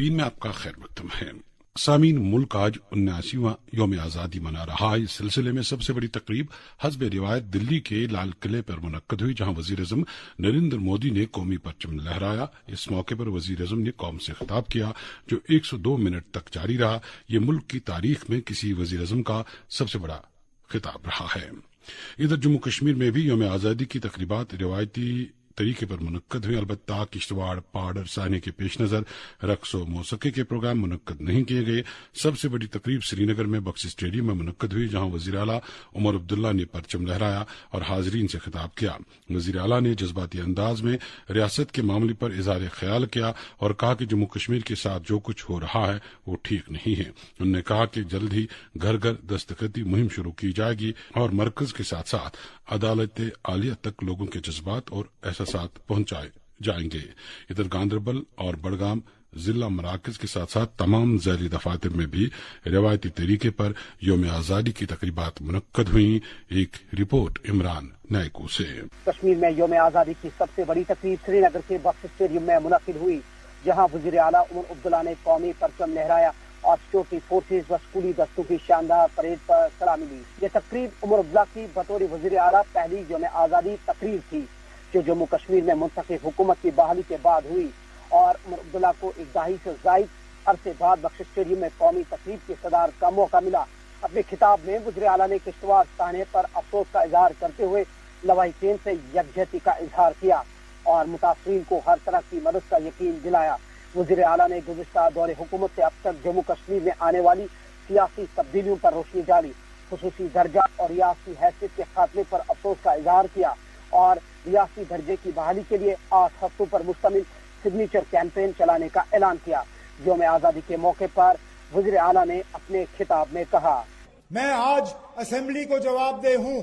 मुबीन में आपका खैर मकदम है। सामीन, मुल्क आज 79वां यौम आज़ादी मना रहा है। इस सिलसिले में सबसे बड़ी तकरीब हस्ब रिवायत दिल्ली के लाल किले पर मुनक्कद हुई, जहां वजीर-ए-आज़म नरेंद्र मोदी ने कौमी परचम लहराया। इस मौके पर वजीर-ए-आज़म ने कौम से खिताब किया, जो 102 मिनट तक जारी रहा। ये मुल्क की तारीख में किसी वजीर-ए-आज़म का सबसे बड़ा खिताब रहा है। इधर जम्मू कश्मीर में भी यौम आज़ादी की तकरीबात रिवायती तरीके पर मुनक्कद हुए। अलबत्ता किश्तवाड़, पहाड़ और साने के पेश नजर रक्स व मौसीकी के प्रोग्राम मुनक्कद नहीं किए गए। सबसे बड़ी तकरीब श्रीनगर में बख्श स्टेडियम में मुनक्कद हुई, जहां वजीर आला उमर अब्दुल्ला ने परचम लहराया और हाजरीन से खिताब किया। वजीर आला ने जज्बाती अंदाज में रियासत के मामले पर इजहार ख्याल किया और कहा कि जम्मू कश्मीर के साथ जो कुछ हो रहा है वो ठीक नहीं है। उन्होंने कहा कि जल्द ही घर घर दस्तखती मुहिम शुरू की जाएगी और मरकज के साथ साथ अदालत आलिया तक लोगों के जज्बात और एहसासात पहुंचाए जाएंगे। इधर गांधरबल और बड़गाम जिला मराकज के साथ साथ तमाम ज़ैली दफातर में भी रिवायती तरीके पर यौम आज़ादी की तकरीबात मुनक्कद हुई। एक रिपोर्ट इमरान नायकू से। कश्मीर में यौम आज़ादी की सबसे बड़ी तकरीब श्रीनगर के बख्श स्टेडियम में मुनक्किद हुई, जहां वज़ीर आला उमर अब्दुल्ला ने कौमी परचम लहराया और सिक्योरिटी फोर्सेज व स्कूली दस्तों की शानदार परेड पर सलामी ली। ये तकरीब उमर अब्दुल्ला की बतौर वज़ीर आला पहली यौम आज़ादी तकरीर थी, जो जम्मू कश्मीर में मुंतखब हुकूमत की बहाली के बाद हुई और उमर अब्दुल्ला को एक दहाई से जायद अरसे बाद बख्श स्टेडियम में कौमी तकरीब की सदारत का मौका मिला। अपने खिताब में वज़ीर आला ने किश्तवाड़ साने पर अफसोस का इजहार करते हुए लवाहिकीन से यकजहती का इजहार किया और मुतासरीन को हर तरह की मदद का यकीन दिलाया। वज़ीर आला ने गुज़िश्ता दौरे हुकूमत से अब तक जम्मू कश्मीर में आने वाली सियासी तब्दीलियों पर रोशनी डाली, खुसूसी दर्जा और रियासती हैसियत के खात्मे पर अफसोस का इजहार किया और रियासती दर्जे की बहाली के लिए 8 हफ्तों पर मुश्तमिल सिग्नेचर कैंपेन चलाने का ऐलान किया। यौम आज़ादी के मौके पर वज़ीर आला ने अपने खिताब में कहा, मैं आज असेंबली को जवाबदेह हूँ,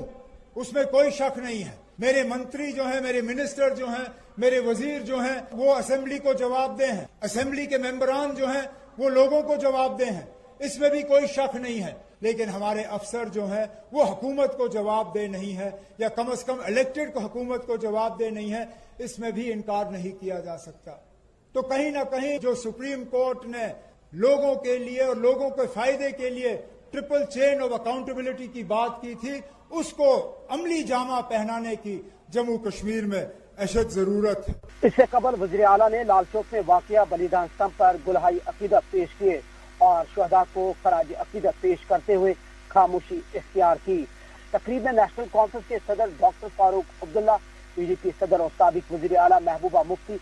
उसमें कोई शक नहीं है। मेरे मंत्री जो हैं, मेरे मिनिस्टर जो हैं, मेरे वजीर जो हैं, वो असेंबली को जवाबदेह हैं। असेंबली के मेंबरान जो हैं वो लोगों को जवाबदेह हैं, इसमें भी कोई शक नहीं है। लेकिन हमारे अफसर जो हैं वो हुकूमत को जवाबदेह नहीं है, या कम से कम इलेक्टेड को हुकूमत को जवाबदेह नहीं है, इसमें भी इनकार नहीं किया जा सकता। तो कहीं ना कहीं जो सुप्रीम कोर्ट ने लोगों के लिए और लोगों के फायदे के लिए ट्रिपल चेन ऑफ अकाउंटेबिलिटी की बात की थी, उसको अमली जामा पहनाने की जम्मू कश्मीर में अशद जरूरत है। इससे कबल वज़ीर आला ने लाल चौक में वाक़िया बलिदान स्तंभ पर गुलहाई अकीदत पेश किए और शुहदा को खराज अकीदत पेश करते हुए खामोशी इख्तियार की। तकरीब में नेशनल कॉन्फ्रेंस के सदर डॉक्टर फारूक अब्दुल्ला, PDP सदर और साबिक वज़ीर आला महबूबा मुफ्ती,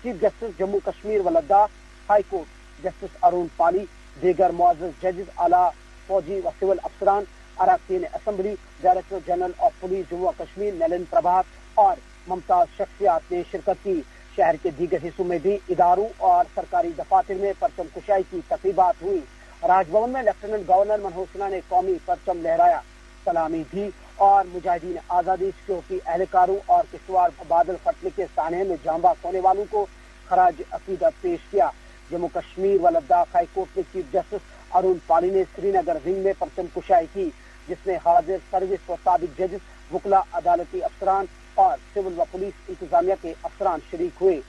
चीफ जस्टिस जम्मू कश्मीर व Ladakh high court justice Arun Pali, दीगर मुअज़्ज़ज़ जजेस, आला फौजी व सिविल अफसरान, अरकान assembly, director general of police Jammu Kashmir Nalin Prabhat और मुमताज शख्सियात ने शिरकत की। शहर के दीगर हिस्सों में भी इदारों और सरकारी दफातर में परचम कुशाई की तकरीबात हुई। राजभवन में लेफ्टिनेंट गवर्नर मनोहर सिन्हा ने कौमी परचम लहराया, सलामी दी और मुजाहिदीन आज़ादी, सिक्योरिटी एहलकारों और किश्तवाड़ बादल फटने के सानहे में जांबाज होने वालों को खराज अकीदत पेश किया। जम्मू कश्मीर व लद्दाख हाई कोर्ट के चीफ जस्टिस अरुण पाली ने श्रीनगर विंग में परचम कुशाई की, जिसमें हाजिर सर्विस व साबिक जजेस, वकला, अदालती अफसरान और सिविल व पुलिस इंतजामिया के अफसरान शरीक हुए।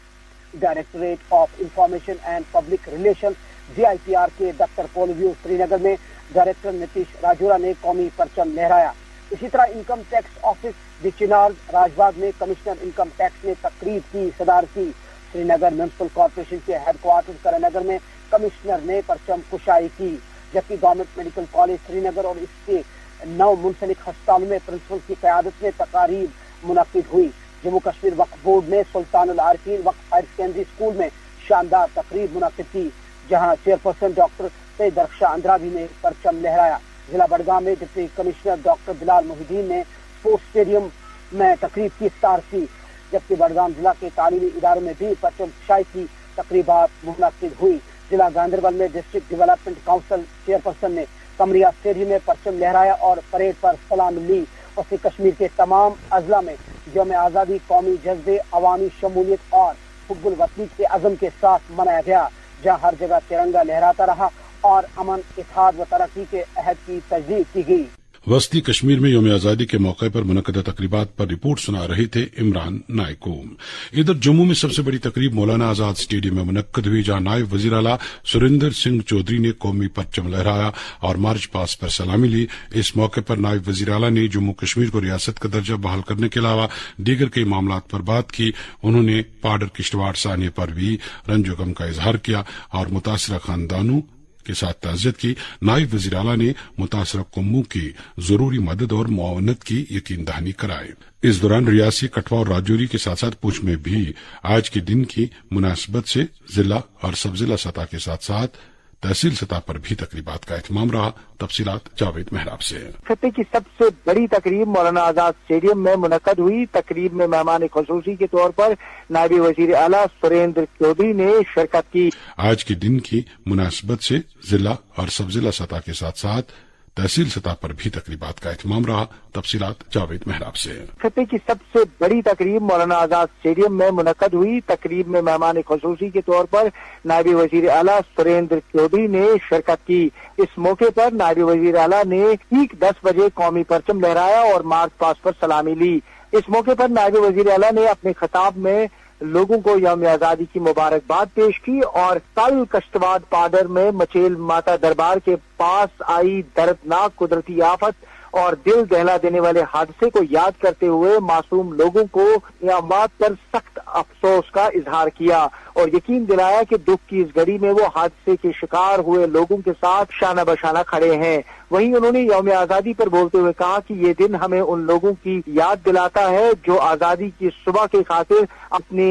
Directorate of information and public relation DIPR के दफ्तर पोलव्यू श्रीनगर में डायरेक्टर नीतीश राजौरा ने कौमी परचम लहराया। इसी तरह इनकम टैक्स ऑफिस बिचिनार राजबाग में कमिश्नर इनकम टैक्स ने तकरीब की सदारत की। श्रीनगर म्यूनसिपल कॉर्पोरेशन के हेडक्वार्टर करनगर में कमिश्नर ने परचम कुशाई की, जबकि गवर्नमेंट मेडिकल कॉलेज श्रीनगर और इसके 9 मुंसलिक अस्पतालों में प्रिंसिपल की क़यादत में तकारीब मुनक्किद हुई। जम्मू कश्मीर वक्फ बोर्ड ने सुल्तानुल आरिफीन वक्फ हायर सेकेंडरी स्कूल में शानदार तकरीब मुनक्किद की, जहां चेयरपर्सन डॉक्टर सईद रक्षा अंद्राबी ने परचम लहराया। जिला बड़गाम में deputy commissioner doctor Bilal Mohiddin ने स्पोर्ट्स स्टेडियम में तकरीब की इफ्तार की, जबकि बड़गाम जिला के तालीमी इदारों में भी परचम कुशाई की तकरीबात मुनक्किद हुई। जिला गांधरबल में डिस्ट्रिक्ट डेवलपमेंट काउंसिल चेयरपर्सन ने कमरिया स्टेडियम में परचम लहराया और परेड पर सलामी ली। वसी कश्मीर के तमाम अजला में यौम आज़ादी कौमी जज्बे, अवामी शमूलियत और हुब्बुल वतनी के अज़म के साथ मनाया गया, जहाँ हर जगह तिरंगा लहराता रहा और अमन, इत्तेहाद व तरक्की के अहद की तजदीद की गई। वस्ती कश्मीर में यौम आजादी के मौके पर मुनक्कदा तकरीबात पर रिपोर्ट सुना रहे थे इमरान नायकूम। इधर जम्मू में सबसे बड़ी तकरीब मौलाना आजाद स्टेडियम में मुनक्कद हुई, जहां नायब वजीर आला सुरेंद्र सिंह चौधरी ने कौमी परचम लहराया और मार्च पास्ट पर सलामी ली। इस मौके पर नायब वजीर आला ने जम्मू कश्मीर को रियासत का दर्जा बहाल करने के अलावा दीगर कई मामलात पर बात की। उन्होंने पाडर किश्तवाड़ सानिया पर भी रंजो गम का इजहार किया और मुतासरा खानदानों के साथ ताज़ियत की। नायब वज़ीर आला ने मुतासरा कौमों की जरूरी मदद और मुआवनत की यकीन दहानी कराई। इस दौरान रियासी, कठुआ और राजौरी के साथ साथ पुंछ में भी आज के दिन की मुनासिबत से जिला और सब जिला सतह के साथ साथ तहसील सतह पर भी तकरीबात का एहतमाम रहा। तफसीलात जावेद मेहराब से। खत्ते की सबसे बड़ी तकरीब मौलाना आजाद स्टेडियम में मुनक्कद हुई। तकरीब में मेहमान खुसूसी के तौर पर नायब वजीर आला सुरेंद्र चौधरी ने शिरकत की। आज के दिन की मुनासिबत से जिला और सब जिला सतह के साथ साथ तहसील सतह पर भी तकरीबात का एहतमाम रहा। तफसीलात जावेद मेहराब से। खत्ते की सबसे बड़ी तकरीब मौलाना आजाद स्टेडियम में मुनक्कद हुई। तकरीब में मेहमान खुसूसी के तौर पर नायब वजीर आला सुरेंद्र चौधरी ने शिरकत की। इस मौके पर नायब वजीर आला ने ठीक 10 बजे कौमी परचम लहराया और मार्च पास्ट पर सलामी ली। इस मौके पर नायब वजीर आला ने अपने खिताब में लोगों को यौम आजादी की मुबारकबाद पेश की और कल कश्तवाड़ पाडर में मचेल माता दरबार के पास आई दर्दनाक कुदरती आफत और दिल दहला देने वाले हादसे को याद करते हुए मासूम लोगों को अमवात पर सख्त अफसोस का इजहार किया और यकीन दिलाया कि दुख की इस घड़ी में वो हादसे के शिकार हुए लोगों के साथ शाना बशाना खड़े हैं। वहीं उन्होंने यौम आजादी पर बोलते हुए कहा कि ये दिन हमें उन लोगों की याद दिलाता है जो आजादी की सुबह के खातिर अपनी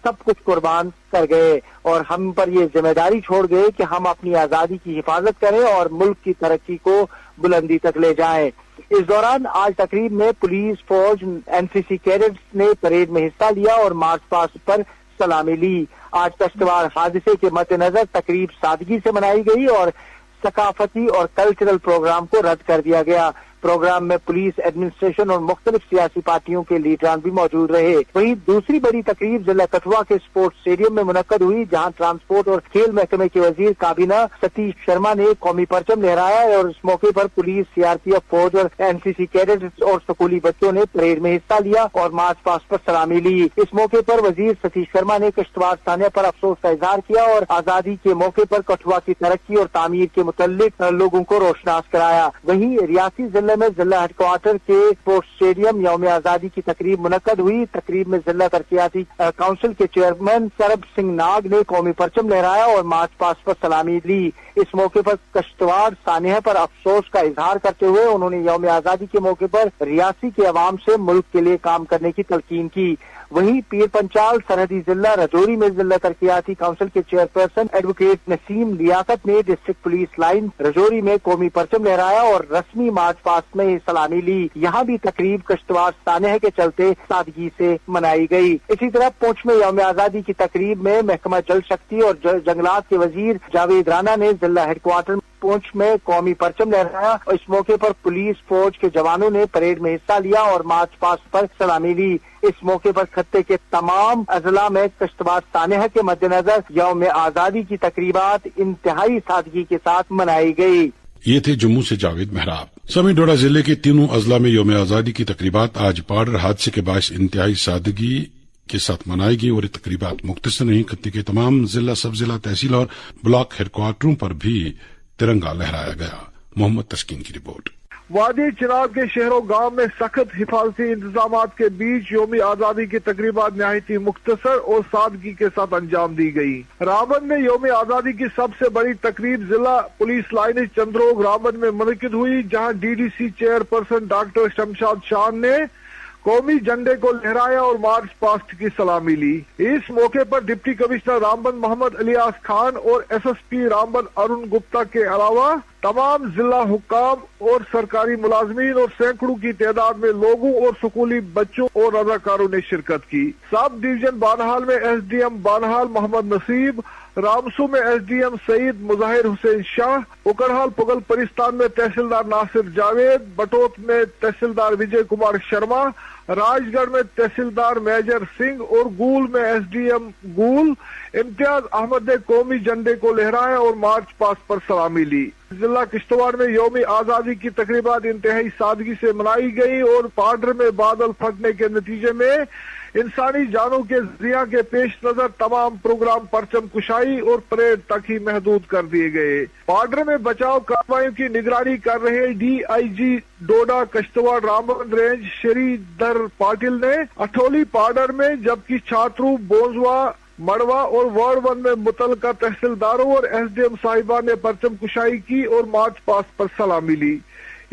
सब कुछ कुर्बान कर गए और हम पर ये जिम्मेदारी छोड़ गए कि हम अपनी आजादी की हिफाजत करें और मुल्क की तरक्की को बुलंदी तक ले जाएं। इस दौरान आज तकरीब में पुलिस, फौज, एनसीसी कैडेट्स ने परेड में हिस्सा लिया और मार्च पास्ट पर सलामी ली। आज कश्तवाड़ हादसे के मद्देनजर तकरीब सादगी से मनाई गई और सकाफती और कल्चरल प्रोग्राम को रद्द कर दिया गया। प्रोग्राम में पुलिस, एडमिनिस्ट्रेशन और मुख्तलिफ सियासी पार्टियों के लीडरान भी मौजूद रहे। वहीं दूसरी बड़ी तकरीब जिला कठुआ के स्पोर्ट्स स्टेडियम में मुनक्कद हुई, जहां ट्रांसपोर्ट और खेल महकमे के वजीर काबीना सतीश शर्मा ने कौमी परचम लहराया और इस मौके पर पुलिस, सीआरपीएफ, फौज और एनसीसी कैडेट्स और स्कूली बच्चों ने परेड में हिस्सा लिया और मार्च पास्ट पर सलामी ली। इस मौके पर वजीर सतीश शर्मा ने कश्तवाड़ सानिया पर अफसोस का इजहार किया और आजादी के मौके पर कठुआ की तरक्की और तामीर के मुतल्लिक लोगों को रोशनास कराया। वहीं रियासी जिले में जिला हेडक्वार्टर के स्पोर्ट्स स्टेडियम यौम आजादी की तकरीब मुनक्कद हुई। तकरीब में जिला तरक्याती काउंसिल के चेयरमैन सरब सिंह नाग ने कौमी परचम लहराया और मार्च पास्ट पर सलामी ली। इस मौके पर कश्तवाड़ सानिया पर अफसोस का इजहार करते हुए उन्होंने यौम आजादी के मौके पर रियासी के अवाम से मुल्क के लिए काम करने की तलकीन की। वहीं पीर पंचाल सरहदी जिला राजौरी में जिला तरक्याती काउंसिल के चेयरपर्सन एडवोकेट नसीम लियाकत ने डिस्ट्रिक्ट पुलिस लाइन राजौरी में कौमी परचम लहराया और रस्मी मार्च पास्ट में सलामी ली। यहाँ भी तकरीब कश्तवाड़ सानिया के चलते सादगी से मनाई गई। इसी तरह पुंछ में यौम आजादी की तकरीब में महकमा जल शक्ति और जंगलात के वजीर जावेद राना ने जिला हेडक्वार्टर पुंछ में कौमी परचम लहराया और इस मौके पर पुलिस, फौज के जवानों ने परेड में हिस्सा लिया और मार्च पास्ट पर सलामी ली। इस मौके पर खत्ते के तमाम अजला में कश्तवाड़ सानिया के मद्देनजर यौम आजादी की तकरीबात इंतहाई सादगी के साथ मनाई गई। ये थे जम्मू से जावेद मेहराब। समी डोडा जिले के तीनों अजला में यौम आजादी की तकरीबात आज पाडर हादसे के बायस इंतहाई सादगी के साथ मनाई गई और ये तकरीबात मुख्तसर नहीं, खत्ते के तमाम जिला, सब जिला, तहसील और ब्लॉक हेडक्वार्टरों पर भी तिरंगा लहराया गया। मोहम्मद तस्कीन की रिपोर्ट। वादी चिनाब के शहरों गांव में सख्त हिफाजती इंतजामात के बीच यौम आजादी की तकरीबात नहायती मुख्तसर और सादगी के साथ अंजाम दी गई। रामबन में यौम आजादी की सबसे बड़ी तकरीब जिला पुलिस लाइन चंद्रोग रामबन में मुनक्किद हुई, जहां डीडीसी चेयरपर्सन डॉक्टर शमशाद शान ने कौमी झंडे को लहराया और मार्च पास्ट की सलामी ली। इस मौके पर डिप्टी कमिश्नर रामबन मोहम्मद इलियास खान और एसएसपी रामबन अरुण गुप्ता के अलावा तमाम जिला हुक्काम और सरकारी मुलाजमीन और सैकड़ों की तादाद में लोगों और स्कूली बच्चों और रजाकारों ने शिरकत की। सब डिवीजन बानहाल में एसडीएम बानहाल मोहम्मद नसीब, रामसू में एसडीएम सईद मुजाहिर हुसैन शाह, उकरहाल पुगल परिस्तान में तहसीलदार नासिर जावेद, बटोत में तहसीलदार विजय कुमार शर्मा, राजगढ़ में तहसीलदार मेजर सिंह और गूल में एसडीएम गूल इम्तियाज अहमद ने कौमी झंडे को लहराया और मार्च पास्ट पर सलामी ली। जिला किश्तवाड़ में यौम आजादी की तकरीबात इंतहाई सादगी से मनाई गई और पाडर में बादल फटने के नतीजे में इंसानी जानों के जिया के पेश नजर तमाम प्रोग्राम परचम कुशाई और परेड तक ही महदूद कर दिए गए। पाडर में बचाव कार्रवाइयों की निगरानी कर रहे डीआईजी डोडा कश्तवाड़ रामबन रेंज श्रीधर पाटिल ने अठोली पाडर में, जबकि छात्रू बोजवा मड़वा और वार्ड 1 में मुतलका तहसीलदारों और एसडीएम साहिबा ने परचम कुशाई की और मार्च पास्ट पर सलामी ली।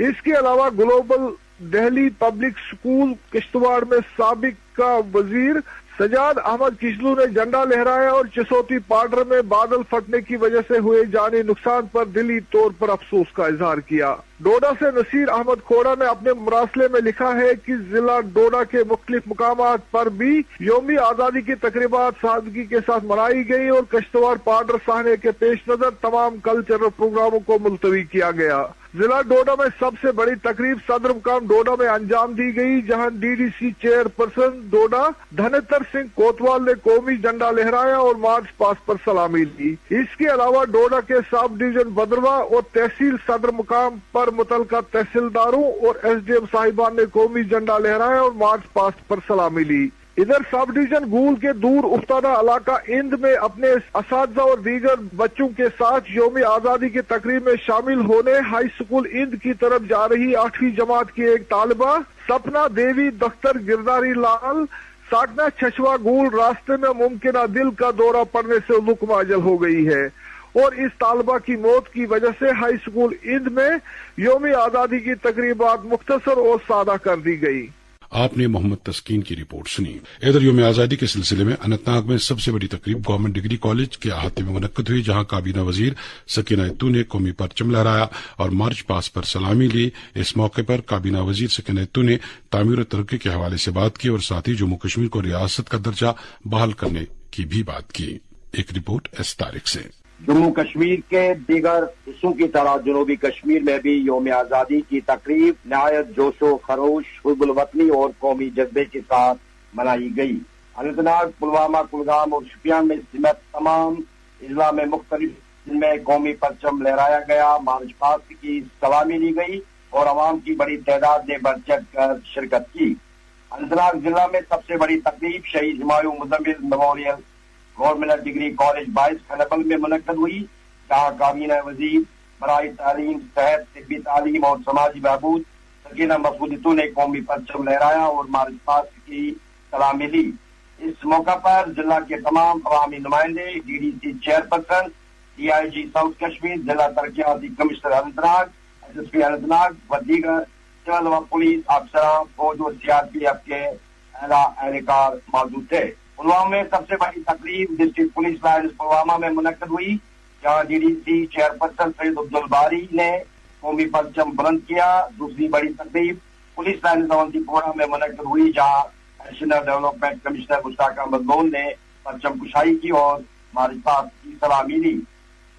इसके अलावा global Delhi public school Kishtwar में साबिक का वजीर सजाद अहमद किशलू ने झंडा लहराया और चिसोती पाडर में बादल फटने की वजह से हुए जानी नुकसान पर दिली तौर पर अफसोस का इजहार किया। डोडा से नसीर अहमद खोड़ा ने अपने मुरासले में लिखा है कि जिला डोडा के मुख्तलिफ मुकामात पर भी यौमी आजादी की तकरीबात सादगी के साथ मनाई गई और कश्तवाड़ पाडर साहने के पेश नजर तमाम कल्चरल प्रोग्रामों को मुलतवी किया गया। जिला डोडा में सबसे बड़ी तकरीब सदर मुकाम डोडा में अंजाम दी गई, जहां डीडीसी चेयरपर्सन डोडा धनेतर सिंह कोतवाल ने कौमी झंडा लहराया और मार्च पास्ट पर सलामी ली। इसके अलावा डोडा के सब डिवीजन बदरवा और तहसील सदर मुकाम पर मुतलका तहसीलदारों और एसडीएम साहिबान ने कौमी झंडा लहराया और मार्च पास्ट पर सलामी ली। इधर सब डिवीजन गूल के दूर उफ्तादा इलाका इंद में अपने असातिज़ा और दीगर बच्चों के साथ यौम आजादी की तकरीब में शामिल होने हाई स्कूल इंद की तरफ जा रही 8वीं जमात की एक तालिबा सपना देवी दख्तर गिरदारी लाल साकना छछवा गूल रास्ते में मुमकिन दिल का दौरा पड़ने से लुकमाजल हो गई है और इस तालिबा की मौत की वजह से हाई स्कूल इंद में यौम आजादी की तकरीबात मुख्तसर और सादा कर दी गई। आपने मोहम्मद तस्कीन की रिपोर्ट सुनी। इधर यौम आजादी के सिलसिले में अनंतनाग में सबसे बड़ी तकरीब गवर्नमेंट डिग्री कॉलेज के अहाते में मुनक्कद हुई, जहां काबीना वजीर सकीना इत्तू ने कौमी परचम लहराया और मार्च पास्ट पर सलामी ली। इस मौके पर काबीना वजीर सकीना इत्तू ने तामीर और तरक्की के हवाले से बात की और साथ ही जम्मू कश्मीर को रियासत का दर्जा बहाल करने की भी बात की। एक रिपोर्ट इस तारीख से। जम्मू कश्मीर के दीगर हिस्सों की तरह जनूबी कश्मीर में भी यौम आजादी की तकरीब नहायत जोशो खरोश, हुब्बुल वतनी और कौमी जज्बे के साथ मनाई गई। अनंतनाग, पुलवामा, कुलगाम और शोपियान में समेत तमाम अजला में मुख्तलिफ जिनमें कौमी परचम लहराया गया, मार्च पास्ट की सलामी ली गई और अवाम की बड़ी तादाद ने बढ़ चढ़ कर शिरकत की। अनंतनाग जिला में सबसे बड़ी तकरीब शहीद Humayun Muzammil memorial government degree college 22 खनबल में मुनक्कद हुई, जहाँ काबीना वजीर बराए तालीम, सेहत, तिब्बी तालीम और समाजी बहबूद सकीना मसूद ने कौमी परचम लहराया और मार्च पास्ट की सलामी ली। इस मौका पर जिला के तमाम अवामी नुमाइंदे, DDC chairperson, DIG south Kashmir, जिला तरक्याती कमिश्नर अनंतनाग, एसएसपी अनंतनाग व दीगर सिविल व पुलिस अफसरान, फौज और सीआरपीएफ के एहलकार मौजूद थे। पुलवामा में सबसे बड़ी तकरीब डिस्ट्रिक्ट पुलिस लाइन्स पुलवामा में मुनक्कद हुई, जहाँ डीडीसी चेयरपर्सन सैयद अब्दुल बारी ने कौमी परचम बुलंद किया। दूसरी बड़ी तकरीब पुलिस लाइन्स अवंतीपोरा में मुनक्कद हुई, जहाँ additional development commissioner Mushtaq Ahmad Lone ने परचम कुशाई की और मार्च पास्ट की सलामी ली।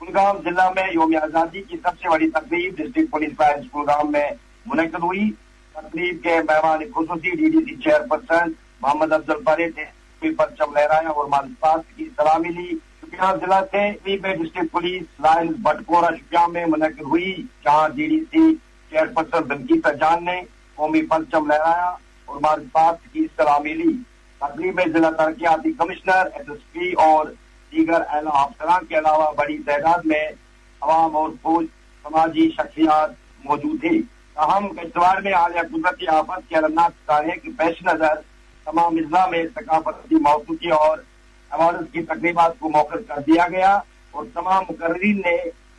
कुलगाम जिला में यौम आजादी की सबसे बड़ी तकरीब डिस्ट्रिक्ट पुलिस लाइन्स कुलगाम में मुनक्कद हुई। तकरीब के मेहमान खुसूसी डीडीसी चेयरपर्सन मोहम्मद अफजल परे ने परचम लहराया और मार्च पास्ट की सलामी ली। शोपियान जिला से डिस्ट्रिक्ट पुलिस लाइन्स बटकोरा शोपियान में मुनक्कद हुई, जहाँ डीडीसी चेयरपर्सन बिल्किस जान ने कौमी परचम लहराया और मार्च पास्ट की सलामी ली। तकरीब में जिला तरक्याती कमिश्नर, एसएसपी और दीगर आला अफसरान के अलावा बड़ी तादाद में अवाम और फौज समाजी शख्सियात मौजूद थी। अहम किश्तवाड़ में हालिया कुदरती आफत के अलमनाक साहे के पेश नजर तमाम अजला में सकाफती मौसूकी और अवार्ड की तकरीबात को मौखर कर दिया गया और तमाम मुकर्रीन ने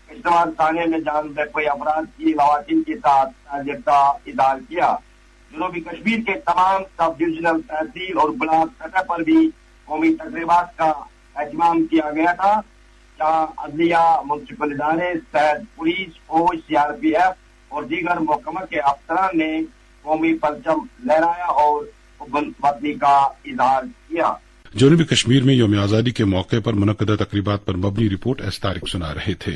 किश्तवाड़ थाने में जान कोई अफराद की लवाकिन के साथ ताजियत का इजहार किया। जनूबी कश्मीर के तमाम सब डिविजनल तहसील और ब्लॉक सतह पर भी कौमी तकरीबात का एहतमाम किया गया था, जहाँ अदलिया, म्युनिसिपल इदारे, सेहत, पुलिस, फौज, सीआरपीएफ और दीगर महकमा के अफसरान ने कौमी परचम लहराया और वतनी का इजहार किया। जनूबी कश्मीर में यौम आजादी के मौके पर मुनक्कदा तकरीबात पर मबनी रिपोर्ट एस तारिक सुना रहे थे।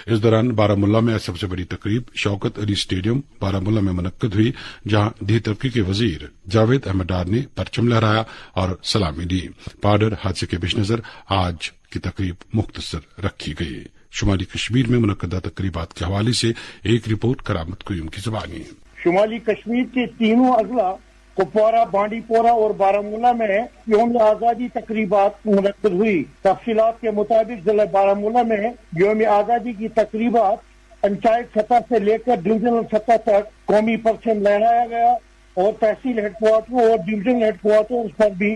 इस दौरान बारामुल्ला में सबसे बड़ी तकरीब शौकत अली स्टेडियम बारामुल्ला में मुनक्कद हुई, जहां दी तरक्की के वजीर जावेद अहमद डार ने परचम लहराया और सलामी दी। पाडर हादसे के पेश नजर आज की तकरीब मुख्तसर रखी गई। शुमाली कश्मीर में मुनक्कदा तकरीबात के हवाले से एक रिपोर्ट करामत कुयूम की जुबानी। शुमाली कश्मीर के तीनों अजला कुपवारा, बांडीपोरा और बारामूला में यौम आजादी तकरीबात मुनक्कद हुई। तफसीलात के मुताबिक जिला बारामूला में यौम आजादी की तकरीबात पंचायत सतह से लेकर डिवीजनल सतह तक कौमी परचम लहराया गया और तहसील हेडक्वार्टर और डिवीजनल हेडक्वार्टर पर भी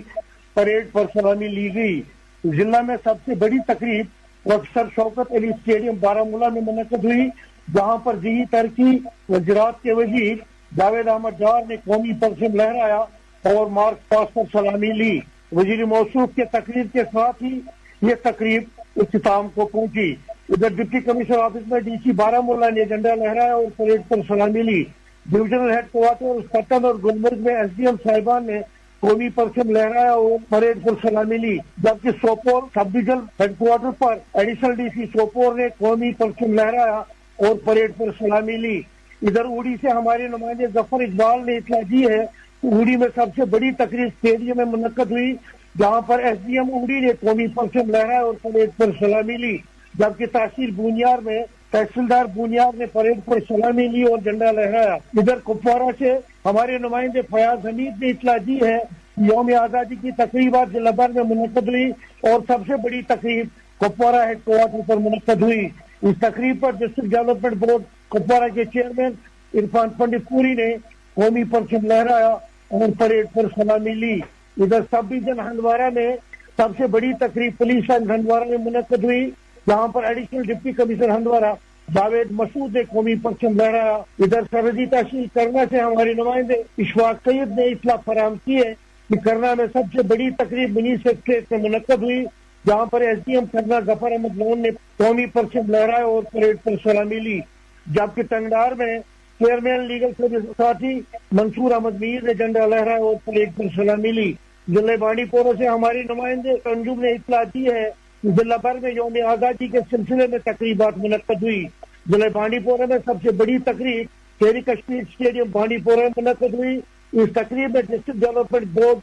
परेड पर सलामी ली गई। जिला में सबसे बड़ी तकरीब प्रोफेसर शौकत अली स्टेडियम बारामूला में मुनक्कद हुई, जहां पर दी तरक्की वज़रात के वजीर जावेद अहमद डार ने कौमी परचम लहराया और मार्च पास्ट पर सलामी ली। वजीर मौसूफ के तकरीर के साथ ही ये तकरीब इख्तिताम को पहुंची। इधर डिप्टी कमिश्नर ऑफिस में डीसी बारामूला ने झंडा लहराया और परेड पर सलामी ली। डिवीजनल हेडक्वार्टर पट्टन और गुलमर्ग में एसडीएम साहिबान ने कौमी परचम लहराया और परेड पर सलामी ली, जबकि सोपोर सब डिवीजन हेडक्वार्टर पर एडिशनल डीसी सोपोर ने कौमी परचम लहराया और परेड पर सलामी ली। इधर उड़ी से हमारे नुमाइंदे जफर इकबाल ने इतला दी है कि उड़ी में सबसे बड़ी तकरीब स्टेडियम में मुनक्कद हुई, जहां पर एसडीएम उड़ी ने कौमी परचम लहराया और परेड पर सलामी ली, जबकि तहसील बुनियार में तहसीलदार बुनियार ने परेड पर सलामी ली और झंडा लहराया। इधर कुपवारा से हमारे नुमाइंदे फयाज हमीद ने इतला दी है कि यौम आजादी की तकरीबात जिला भर में मुनक्कद हुई और सबसे बड़ी तकरीब कुपवारा हेडक्वार्टर पर मुनक्कद हुई। इस तकरीब पर डिस्ट्रिक्ट डेवलपमेंट बोर्ड कुपवारा के चेयरमैन इरफान पंडित पूरी ने कौमी परचम लहराया और परेड पर सलामी ली। इधर सब डिवीजन हंदवारा में सबसे बड़ी तकरीब पुलिस लाइन हंदवारा में मुनक्कद हुई, जहां पर additional deputy commissioner Handwara Javed Masood ने कौमी परचम लहराया। इधर सरहदी तहसील करना से हमारे नुमाइंदे इशफाक सैयद ने इतला फराहम की है कि करना में सबसे बड़ी तकरीब मिनी सेक्रेटरीट में मुनक्कद हुई, जहां पर एसडीएम करना जफर अहमद लोन ने कौमी परचम लहराया और परेड पर सलामी ली, जबकि टंगडार में chairman legal service authority Mansoor Ahmad Mir ने झंडा लहराया और परेड पर सलामी ली। जिले बांडीपोरा से हमारे नुमाइंदे अंजुम ने इतला दी है कि जिला भर में यौम आजादी के सिलसिले में तकरीबात मुनक्कद हुई। जिले बांडीपोरा में सबसे बड़ी तकरीब शेरी कश्मीर स्टेडियम बांडीपोरा में मुनक्कद हुई। इस तकरीब में डिस्ट्रिक्ट डेवलपमेंट बोर्ड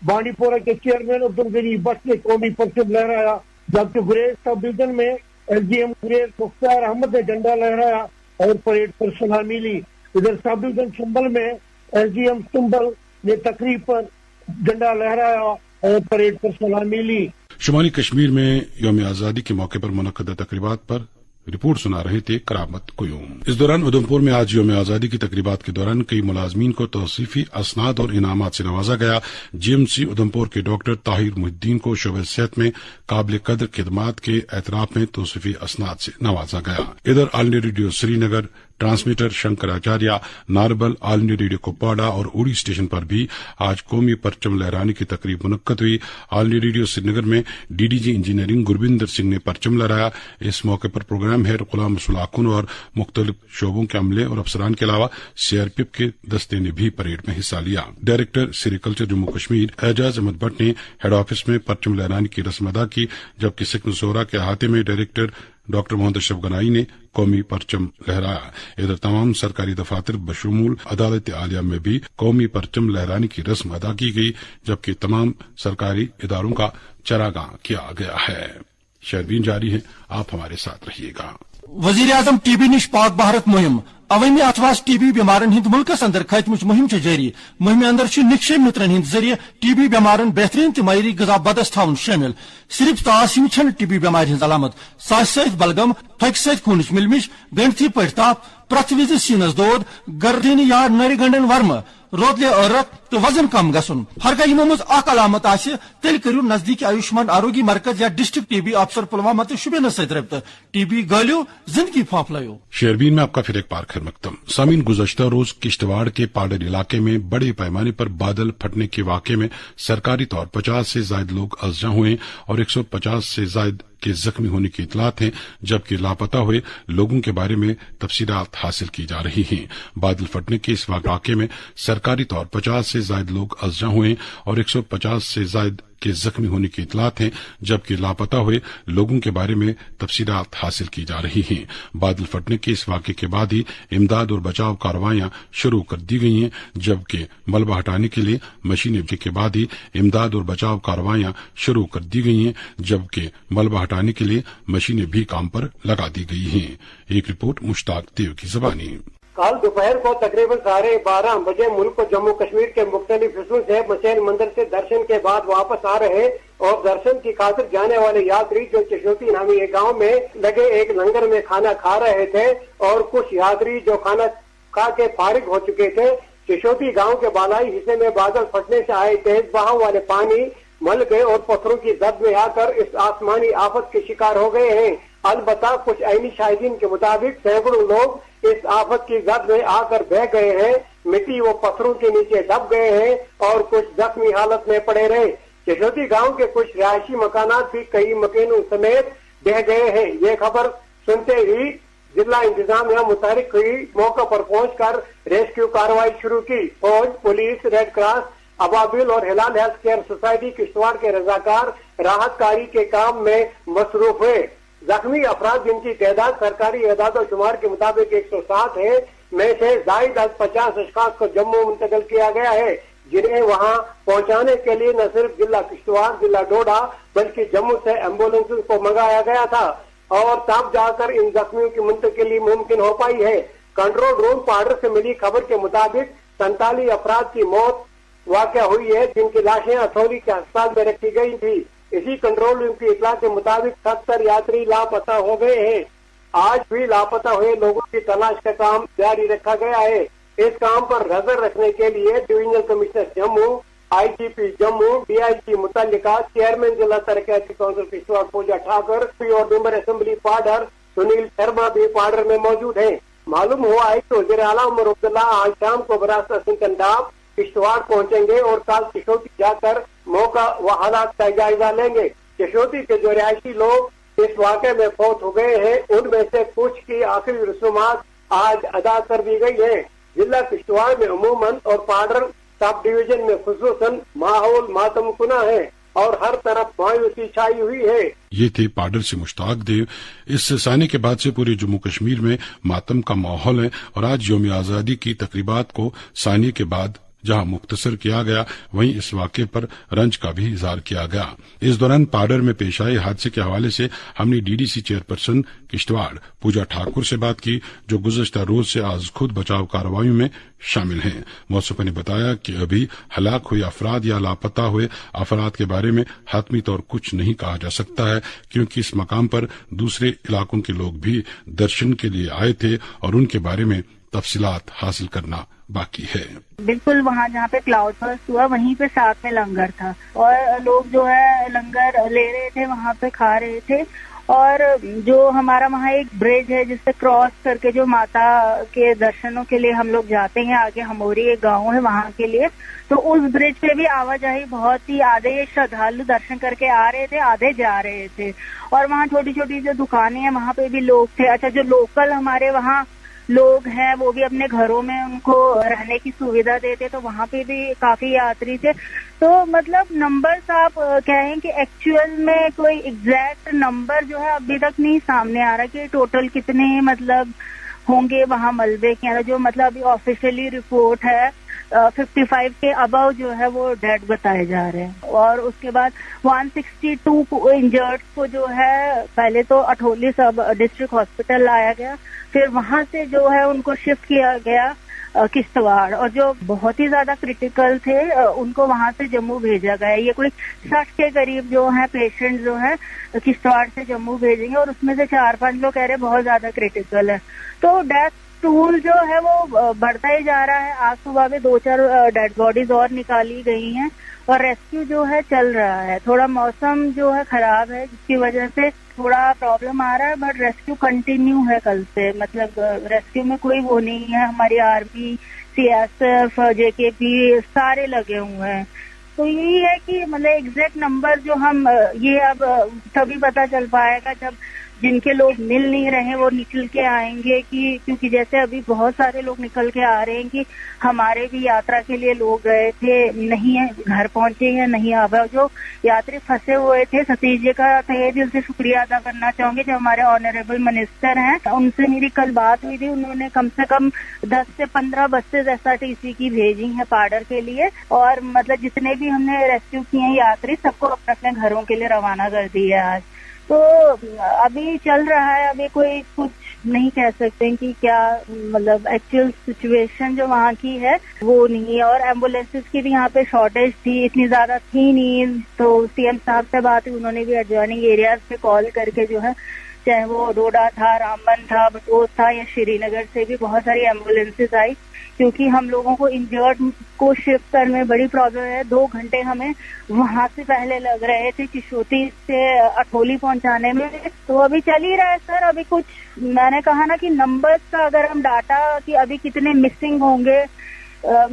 बांडीपोरा के चेयरमैन अब्दुल गनी बख्श ने कौमी परचम लहराया, जबकि गुरेज सब डिवीजन में एसडीएम गुरेज मुख्तार अहमद ने झंडा लहराया और परेड पर सलामी ली। इधर सब डिवीजन चंबल में एसडीएम चंबल ने तकरीब पर झंडा लहराया और परेड पर सलामी ली। शुमाली कश्मीर में यौम आजादी के मौके पर मुनक्कदा तकरीबात पर रिपोर्ट सुना रहे थे करामत कुयूम। इस दौरान उधमपुर में आज यौम आजादी की तकरीबात के दौरान कई मुलाजमीन को तौसीफी असनाद और इनामात से नवाजा गया। जीएमसी उधमपुर के डॉक्टर ताहिर मुहिद्दीन को शोबे सेहत में काबिल कदर खिदमात के एतराफ में तौसीफी असनाद से नवाजा गया। इधर all India radio Srinagar transmitter Shankaracharya, Narbal, all India radio Kupwara और उड़ी स्टेशन पर भी आज कौमी परचम लहराने की तकरीब मुनक्कद हुई। ऑल इंडिया रेडियो श्रीनगर में डीडीजी इंजीनियरिंग गुरबिंदर सिंह ने परचम लहराया। इस मौके पर प्रोग्राम हेड गुलाम रसूल आकुन और मुख्तलिफ शोबों के अमले और अफसरान के अलावा सीआरपीएफ के दस्ते ने भी परेड में हिस्सा लिया। डायरेक्टर सेरिकल्चर जम्मू कश्मीर एजाज अहमद भट्ट ने हेड ऑफिस में परचम लहराने की रस्म अदा की, जबकि सिक्किम सोहरा के अहाते में डायरेक्टर डॉक्टर मोहम्मद अशरफ गनाई ने कौमी परचम लहराया। इधर तमाम सरकारी दफातर बशमूल अदालत आलिया में भी कौमी परचम लहराने की रस्म अदा की गई, जबकि तमाम सरकारी इदारों का चरागाह किया गया है। शेरबीन जारी है, आप हमारे साथ रहिएगा। वजीर आजम टीबी निश पाक भारत मुहिम अवमी अथवास टीबी बीमारन हिंद मुल्कस अंदर खतमच मुहिम जारी। मुहिम अंदर निक्षय मित्रन हिंद जरिए टीबी बीमारन बेहतरीन तिमारी गजा बदस थवन शामिल। सिर्फ तासीम छन टीबी बीमार हिंद अलामत सास सहित बलगम थक सहित खूनच मिलमिश गंडथी पट ताप प्रथ विज सीनस दोद गर्दन या नरि गंडन वर्म रोदले औरत तो वजन कम गसन हर यमो मज अलामत तेल करू नजदीक आयुष्मान आरोग्य मरकज या डिस्ट्रिक्ट टीबी अफसर पुलवामा तो शुबेन सत रबत टीबी गलियो जिंदगी फाफलायो। शेरबीन में आपका फिर एक बार खैर मकदम। सामीन गुज़श्ता रोज किश्तवाड़ के पाडर इलाके में बड़े पैमाने पर बादल फटने के वाक़े में सरकारी तौर 50 से ज्यादा लोग अज़जा हुए और 150 से ज्यादा के जख्मी होने की इतलात हैं, जबकि लापता हुए लोगों के बारे में तफसीलात हासिल की जा रही हैं। बादल फटने के इस वाक़े में सरकारी तौर 50 से ज्यादा लोग अज़जा हुए और 150 से ज्यादा के जख्मी होने की इतलात हैं, जबकि लापता हुए लोगों के बारे में तफसीलात हासिल की जा रही हैं। बादल फटने के इस वाक़े के बाद ही इमदाद और बचाव कार्रवाइयां शुरू कर दी गई हैं, जबकि मलबा हटाने के लिए मशीनें के बाद ही इमदाद और बचाव कार्रवाइयां शुरू कर दी गई हैं, जबकि मलबा हटाने के लिए मशीनें भी काम पर लगा दी गई हैं। एक रिपोर्ट मुश्ताक देव की ज़बानी। कल दोपहर को तकरीबन 12:30 बजे मुल्क को जम्मू कश्मीर के मुख्तलिफ हिस्सों से मचैल मंदिर से दर्शन के बाद वापस आ रहे और दर्शन की खातिर जाने वाले यात्री जो चशोती नामी एक गांव में लगे एक लंगर में खाना खा रहे थे और कुछ यात्री जो खाना खा के फारिग हो चुके थे। चशोती गांव के बालाई हिस्से में बादल फटने से आए तेज बहाव वाले पानी मलबे और पत्थरों की जद में आकर इस आसमानी आफत के शिकार हो गए हैं। अलबत्ता कुछ ऐनी शाहिदीन के मुताबिक सैकड़ों लोग इस आफत की जद में आकर बह गए हैं, मिट्टी व पत्थरों के नीचे दब गए हैं और कुछ जख्मी हालत में पड़े रहे। चशोती गांव के कुछ रिहायशी मकानात भी कई मकानों समेत बह गए हैं। ये खबर सुनते ही जिला इंतजामिया मुतहरिक हुई, मौके पर पहुंचकर रेस्क्यू कार्रवाई शुरू की। फौज, पुलिस, रेड क्रॉस, अबाबिल और हिलाल हेल्थ केयर सोसाइटी किश्तवाड़ के रजाकार राहत कारी के काम में मसरूफ हुए। जख्मी अफराद जिनकी तादाद सरकारी एदाद और शुमार के मुताबिक 107 है, में से जायद 50 अशखास को जम्मू मुंतकिल किया गया है, जिन्हें वहां पहुंचाने के लिए न सिर्फ जिला किश्तवाड़, जिला डोडा बल्कि जम्मू से एम्बुलेंस को मंगाया गया था और तब जाकर इन जख्मियों की मुंतकिली मुमकिन हो पाई है। कंट्रोल रूम पाडर से मिली खबर के मुताबिक 47 अफराद की मौत वाक़या हुई है, जिनकी लाशें अथौरी के अस्पताल में रखी गई थी। इसी कंट्रोल रूम की इतला के मुताबिक 70 यात्री लापता हो गए हैं। आज भी लापता हुए लोगों की तलाश का काम जारी रखा गया है। इस काम पर नजर रखने के लिए divisional commissioner Jammu, IGP Jammu, DIG मुतल्लिका, चेयरमैन जिला तरक्याती काउंसिल किश्तवाड़ पूजा ठाकर और मेंबर असेंबली पाडर सुनील शर्मा भी पाडर में मौजूद हैं। मालूम हुआ है कि वज़ीर आला उमर अब्दुल्ला आज शाम को बरास्ता सिंह कंडाब किश्तवाड़ पहुंचेंगे और कल चशोती जाकर मौका व हालात का जायजा लेंगे। चशोती के जो रिहायशी लोग इस वाक़े में फौत हो गए हैं, उनमें से कुछ की आखिरी रसूमात आज अदा कर दी गई है। जिला किश्तवाड़ में अमूमन और पाडर सब डिवीजन में खुसूसन माहौल मातमकुना है और हर तरफ मायूसी छाई हुई है। ये थे पाडर से मुश्ताक देव। इस साने के बाद से पूरे जम्मू कश्मीर में मातम का माहौल है और आज यौम आजादी की तकरीबात को सानिए के बाद जहां मुख्तसर किया गया, वहीं इस वाक़े पर रंज का भी इजहार किया गया। इस दौरान पाडर में पेश आए हादसे के हवाले से हमने DDC चेयरपर्सन किश्तवाड़ पूजा ठाकुर से बात की, जो गुज़श्ता रोज से आज खुद बचाव कार्रवाई में शामिल हैं। मौसूफा ने बताया कि अभी हलाक हुए अफराद या लापता हुए अफराद के बारे में हतमी तौर कुछ नहीं कहा जा सकता है, क्योंकि इस मकाम पर दूसरे इलाकों के लोग भी दर्शन के लिए आए थे और उनके बारे में तफसीलात हासिल करना बाकी है। बिल्कुल, वहाँ जहाँ पे क्लाउड बर्स्ट हुआ वहीं पे साथ में लंगर था और लोग जो है लंगर ले रहे थे, वहाँ पे खा रहे थे। और जो हमारा वहाँ एक ब्रिज है जिससे क्रॉस करके जो माता के दर्शनों के लिए हम लोग जाते हैं, आगे हमोरी एक गांव है वहाँ के लिए, तो उस ब्रिज पे भी आवाजाही बहुत ही, आधे श्रद्धालु दर्शन करके आ रहे थे, आधे जा रहे थे। और वहाँ छोटी छोटी जो दुकानें हैं वहाँ पे भी लोग थे। अच्छा, जो लोकल हमारे वहाँ लोग हैं वो भी अपने घरों में उनको रहने की सुविधा देते, तो वहाँ पे भी काफी यात्री थे। तो मतलब नंबर्स आप कहें कि एक्चुअल में कोई एग्जैक्ट नंबर जो है अभी तक नहीं सामने आ रहा कि टोटल कितने मतलब होंगे वहाँ मलबे के। जो मतलब अभी ऑफिशियली रिपोर्ट है 55 के अबव जो है वो डेड बताए जा रहे हैं। और उसके बाद 162 इंजर्ड को जो है पहले तो अठोली सब डिस्ट्रिक्ट हॉस्पिटल लाया गया, फिर वहां से जो है उनको शिफ्ट किया गया किश्तवाड़, और जो बहुत ही ज्यादा क्रिटिकल थे उनको वहां से जम्मू भेजा गया। ये कोई 60 के करीब जो है पेशेंट जो है किश्तवाड़ से जम्मू भेजेंगे और उसमें से 4-5 लोग कह रहे बहुत ज्यादा क्रिटिकल है। तो डेथ टूल जो है वो बढ़ता ही जा रहा है। आज सुबह में 2-4 डेड बॉडीज और निकाली गई हैं और रेस्क्यू जो है चल रहा है। थोड़ा मौसम जो है खराब है जिसकी वजह से थोड़ा प्रॉब्लम आ रहा है, बट रेस्क्यू कंटिन्यू है कल से। मतलब रेस्क्यू में कोई वो नहीं है, हमारी आर्मी, CSF, JKP सारे लगे हुए हैं। तो यही है कि मतलब एग्जैक्ट नंबर जो हम ये अब तभी पता चल पाएगा जब جن کے لوگ مل نہیں رہے وہ نکل کے آئیں گے کیونکہ جیسے ابھی بہت سارے لوگ نکل کے آ رہے ہیں کہ ہمارے بھی یاترا کے لیے لوگ گئے تھے, نہیں گھر پہنچے یا نہیں آ پائے. جو یاتری پھنسے ہوئے تھے, ستیش جی کا تہہ دل سے شکریہ ادا کرنا چاہوں گی جو ہمارے آنریبل منسٹر ہیں, ان سے میری کل بات ہوئی تھی. انہوں نے کم سے کم 10 سے 15 بسز SRTC کی بھیجی ہیں پاڈر کے لیے, اور مطلب جتنے بھی ہم نے ریسکیو کیے ہیں یاتری سب کو اپنے اپنے گھروں کے لیے روانہ کر دیا ہے آج. تو ابھی چل رہا ہے, ابھی کوئی کچھ نہیں کہہ سکتے کہ کیا مطلب ایکچوئل سچویشن جو وہاں کی ہے وہ نہیں ہے. اور ایمبولینسز کی بھی یہاں پہ شارٹیج تھی, اتنی زیادہ تھی نہیں. تو CM صاحب سے بات ہوئی, انہوں نے بھی ایڈجوائننگ ایریاز پہ کال کر کے جو ہے, چاہے وہ ڈوڈا تھا, رامبن تھا, بٹوس تھا یا شری نگر سے بھی بہت ساری ایمبولینسز آئی, کیونکہ ہم لوگوں کو انجرڈ کو شفٹ کرنے میں بڑی پرابلم ہے. 2 گھنٹے ہمیں وہاں سے پہلے لگ رہے تھے چشوتی سے اٹھولی پہنچانے میں. تو ابھی چل ہی رہا ہے سر. ابھی کچھ میں نے کہا نا کہ نمبرز کا اگر ہم ڈاٹا کہ ابھی کتنے مسنگ ہوں گے,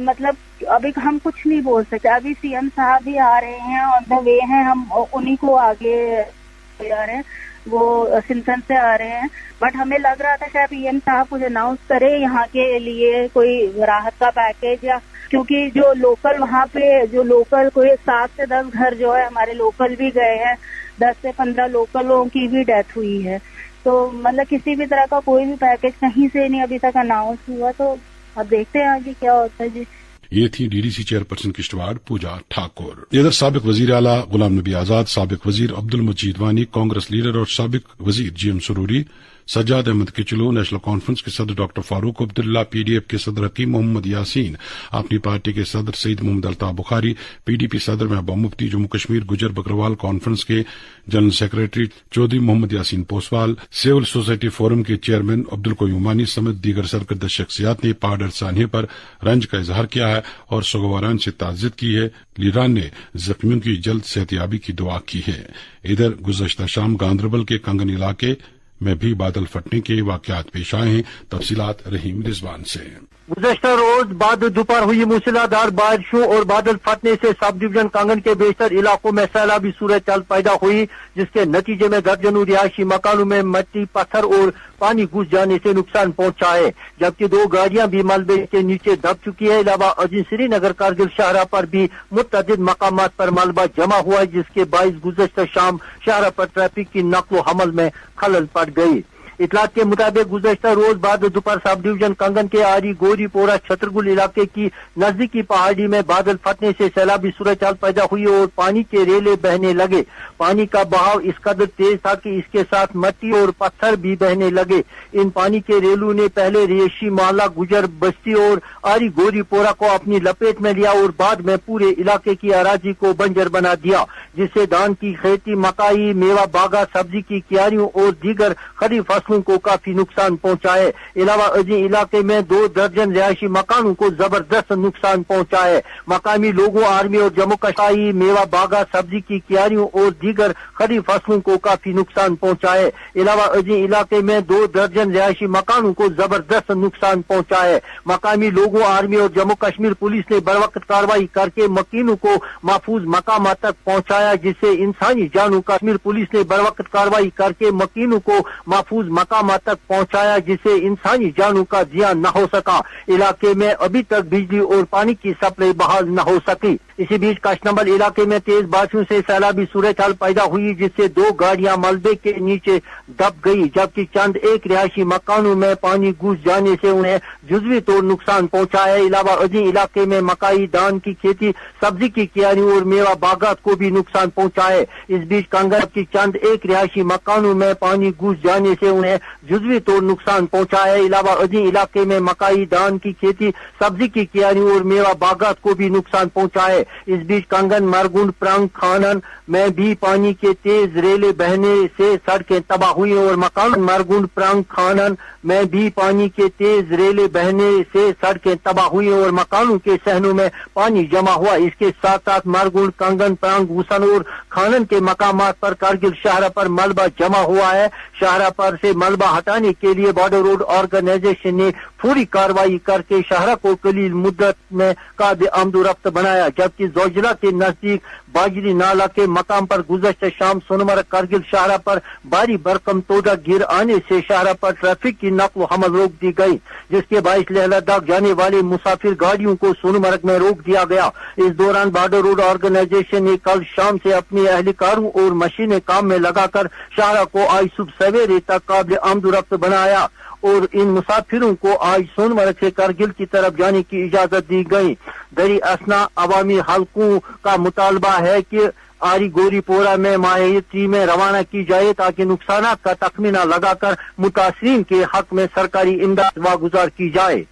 مطلب ابھی ہم کچھ نہیں بول سکتے. ابھی CM صاحب بھی آ رہے ہیں, آن دا وے ہیں, ہم انہیں کو آگے آ رہے ہیں, وہ سنسن سے آ رہے ہیں. بٹ ہمیں لگ رہا تھا شاید PM صاحب کچھ اناؤنس کرے یہاں کے لیے کوئی راحت کا پیکیج, یا کیونکہ جو لوکل وہاں پہ جو لوکل کوئی 7 سے 10 گھر جو ہے ہمارے لوکل بھی گئے ہیں, 10 سے 15 لوکلوں کی بھی ڈیتھ ہوئی ہے. تو مطلب کسی بھی طرح کا کوئی بھی پیکیج کہیں سے نہیں ابھی تک اناؤنس ہوا. تو اب دیکھتے ہیں آگے کیا ہوتا ہے. جی یہ تھی DDC چیئرپرسن کشتواڑ پوجا ٹھاکر. ادھر سابق وزیر اعلیٰ غلام نبی آزاد, سابق وزیر عبد المجید وانی, کانگریس لیڈر اور سابق وزیر GM Sarwari, Sajjad Ahmed Kichloo, national conference کے صدر ڈاکٹر فاروق عبداللہ, PDF کے صدر حکیم محمد یاسین, اپنی پارٹی کے صدر سعید محمد الطاف بخاری, PDP صدر محبوب مفتی, جموں کشمیر گجر بکروال کانفرنس کے جنرل سیکریٹری چودھری محمد یاسین پوسوال, سول سوسائٹی فورم کے چیئرمین عبد القیومانی سمیت دیگر سرکردہ شخصیات نے پاڈر سانحے پر رنج کا اظہار کیا ہے اور سوگواران سے تعزیت کی ہے. لیڈران نے زخمیوں کی جلد صحتیابی کی دعا کی ہے. ادھر گزشتہ شام گاندربل کے کنگن علاقے میں بھی بادل پھٹنے کے واقعات پیش آئے ہیں. تفصیلات رحیم رضوان سے. گزشتہ روز بعد دوپہر ہوئی موسلادھار بارشوں اور بادل پھٹنے سے سب ڈویژن کنگن کے بیشتر علاقوں میں سیلابی صورتحال پیدا ہوئی, جس کے نتیجے میں درجنوں رہائشی مکانوں میں مٹی, پتھر اور پانی گھس جانے سے نقصان پہنچا ہے, جبکہ 2 گاڑیاں بھی ملبے کے نیچے دب چکی ہے. علاوہ ازیں سری نگر کارگل شاہراہ پر بھی متعدد مقامات پر ملبہ جمع ہوا ہے, جس کے باعث گزشتہ شام شاہراہ پر ٹریفک کی نقل و حمل میں خلل پڑ گئی. اطلاعات کے مطابق گزشتہ روز بعد دوپہر سب ڈویژن کنگن کے آری گوری پورا چھترگل علاقے کی نزدیکی پہاڑی میں بادل پھٹنے سے سیلابی صورتحال پیدا ہوئی اور پانی کے ریلے بہنے لگے. پانی کا بہاؤ اس قدر تیز تھا کہ اس کے ساتھ مٹی اور پتھر بھی بہنے لگے. ان پانی کے ریلوں نے پہلے رہائشی محلہ گجر بستی اور آری گوری پورا کو اپنی لپیٹ میں لیا اور بعد میں پورے علاقے کی اراضی کو بنجر بنا دیا, جس سے دھان کی کھیتی, مکئی, میوہ باغات, سبزی کی کیاریوں اور دیگر خریف فصلوں کو کافی نقصان پہنچا ہے. علاوہ ازیں علاقے میں 2 درجن رہائشی مکانوں کو زبردست نقصان پہنچا ہے. مقامی لوگوں, آرمی اور جموں کشمیر میوہ باغات, سبزی کی کیاریوں اور دیگر خریف فصلوں کو کافی نقصان پہنچا ہے. علاوہ ازیں علاقے میں 2 درجن رہائشی مکانوں کو زبردست نقصان پہنچا ہے. مقامی لوگوں, آرمی اور جموں کشمیر پولیس نے بروقت کارروائی کر کے مکینوں کو محفوظ مقامات تک پہنچایا, جس سے انسانی جانوں. کشمیر پولیس نے بروقت کارروائی کر کے مکینوں کو محفوظ مقامات تک پہنچایا, جس سے انسانی جانوں کا زیان نہ ہو سکا. علاقے میں ابھی تک بجلی اور پانی کی سپلائی بحال نہ ہو سکی. اسی بیچ کشنبل علاقے میں تیز بارشوں سے سیلابی صورتحال پیدا ہوئی, جس سے 2 گاڑیاں ملبے کے نیچے دب گئی, جبکہ چند ایک رہائشی مکانوں میں پانی گھس جانے سے انہیں جزوی طور نقصان پہنچا ہے. علاوہ ازیں علاقے میں مکئی, دھان کی کھیتی, سبزی کی کیاریوں اور میوہ باغات کو بھی نقصان پہنچا ہے. اس بیچ کنگن کی چند ایک رہائشی مکانوں میں پانی گھس جانے سے انہیں جزوی طور نقصان پہنچا ہے. علاوہ ازیں علاقے میں مکئی, دھان کی کھیتی, سبزی کی کیاریوں اور میوہ باغات کو بھی نقصان پہنچا ہے. اس بیچ کنگن, مرگنڈ, پرنگ, خانن میں بھی پانی کے تیز ریلے بہنے سے سڑکیں تباہ ہوئی اور مکان مرگنڈ, پرنگ, خانن میں بھی پانی کے تیز ریلے بہنے سے سڑکیں تباہ ہوئی اور مکانوں کے صحنوں میں پانی جمع ہوا. اس کے ساتھ ساتھ مرگنڈ, کنگن, پرنگ, حسن اور خانن کے مقامات پر کارگل شاہراہ پر ملبہ جمع ہوا ہے. شاہراہ پر سے ملبہ ہٹانے کے لیے بارڈر روڈ آرگنائزیشن نے فوری کارروائی کر کے شاہراہ کو قلیل مدت میں قابل آمد و رفت بنایا, جبکہ زوجلہ کے نزدیک बाजरी नाला के मकाम पर गुज़श्ता शाम सोनमर्ग कारगिल शाहरा पर भारी भरकम तोड़ा गिर आने से शाहरा पर ट्रैफिक की नक्ल हमल रोक दी गई, जिसके बाइस लहलदाग जाने वाले मुसाफिर गाड़ियों को सोनमर्ग में रोक दिया गया। इस दौरान बॉर्डर रोड ऑर्गेनाइजेशन ने कल शाम से अपने एहलकारों और मशीनें काम में लगाकर शाहरा को आज सुबह सवेरे तक काबिल आमदोरफ्त बनाया और इन मुसाफिरों को आज सोनमर्ग से कारगिल की तरफ जाने की इजाजत दी गई। दरी असना अवामी हलकों का मुतालबा है कि आरी गोरीपोरा में माहियती में रवाना की जाए ताकि नुकसानात का तखमीना लगाकर मुतासरीन के हक में सरकारी इमदाद वागुजार की जाए।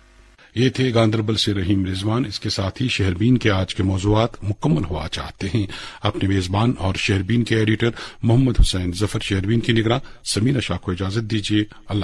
ये थे गांदरबल से रहीम रिजवान। इसके साथ ही शहरबीन के आज के मौजूआत मुकम्मल हुआ चाहते हैं। अपने मेजबान और शहरबीन के एडिटर मोहम्मद हुसैन जफर, शहरबीन की निगरान समीना शाह को इजाजत दीजिए। अल्लाह।